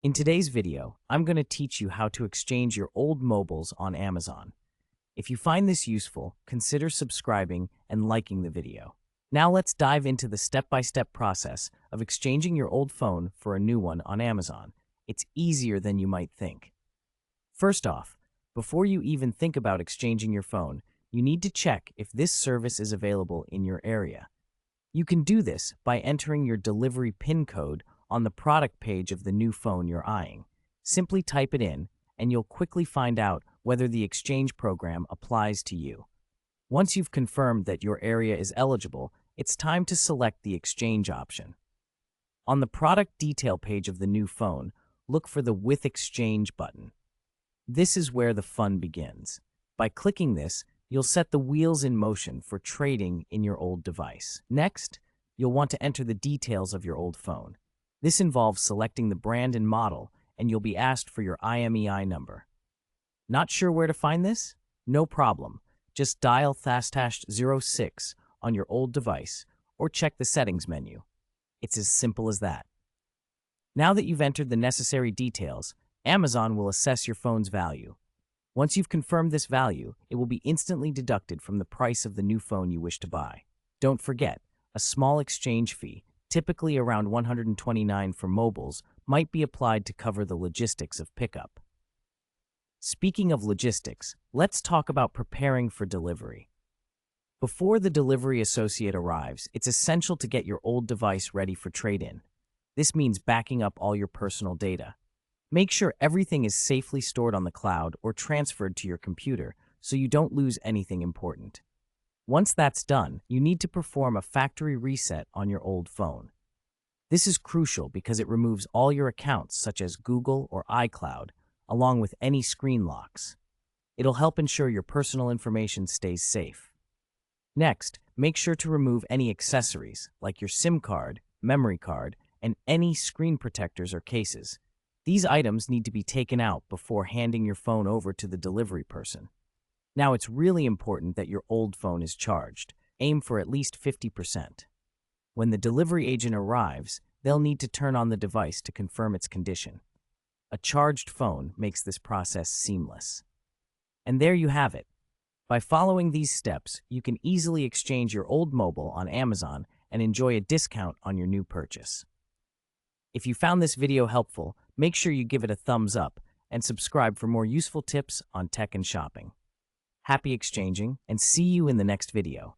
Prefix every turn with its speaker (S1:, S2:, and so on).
S1: In today's video, I'm going to teach you how to exchange your old mobiles on Amazon. If you find this useful, consider subscribing and liking the video. Now let's dive into the step-by-step process of exchanging your old phone for a new one on Amazon. It's easier than you might think. First off, before you even think about exchanging your phone, you need to check if this service is available in your area. You can do this by entering your delivery PIN code on the product page of the new phone you're eyeing. Simply type it in, and you'll quickly find out whether the exchange program applies to you. Once you've confirmed that your area is eligible, it's time to select the exchange option. On the product detail page of the new phone, look for the With Exchange button. This is where the fun begins. By clicking this, you'll set the wheels in motion for trading in your old device. Next, you'll want to enter the details of your old phone. This involves selecting the brand and model, and you'll be asked for your IMEI number. Not sure where to find this? No problem. Just dial #06 on your old device or check the settings menu. It's as simple as that. Now that you've entered the necessary details, Amazon will assess your phone's value. Once you've confirmed this value, it will be instantly deducted from the price of the new phone you wish to buy. Don't forget, a small exchange fee, typically around $129 for mobiles, might be applied to cover the logistics of pickup. Speaking of logistics, let's talk about preparing for delivery. Before the delivery associate arrives, it's essential to get your old device ready for trade-in. This means backing up all your personal data. Make sure everything is safely stored on the cloud or transferred to your computer so you don't lose anything important. Once that's done, you need to perform a factory reset on your old phone. This is crucial because it removes all your accounts such as Google or iCloud, along with any screen locks. It'll help ensure your personal information stays safe. Next, make sure to remove any accessories like your SIM card, memory card, and any screen protectors or cases. These items need to be taken out before handing your phone over to the delivery person. Now, it's really important that your old phone is charged. Aim for at least 50%. When the delivery agent arrives, they'll need to turn on the device to confirm its condition. A charged phone makes this process seamless. And there you have it. By following these steps, you can easily exchange your old mobile on Amazon and enjoy a discount on your new purchase. If you found this video helpful, make sure you give it a thumbs up and subscribe for more useful tips on tech and shopping. Happy exchanging, and see you in the next video.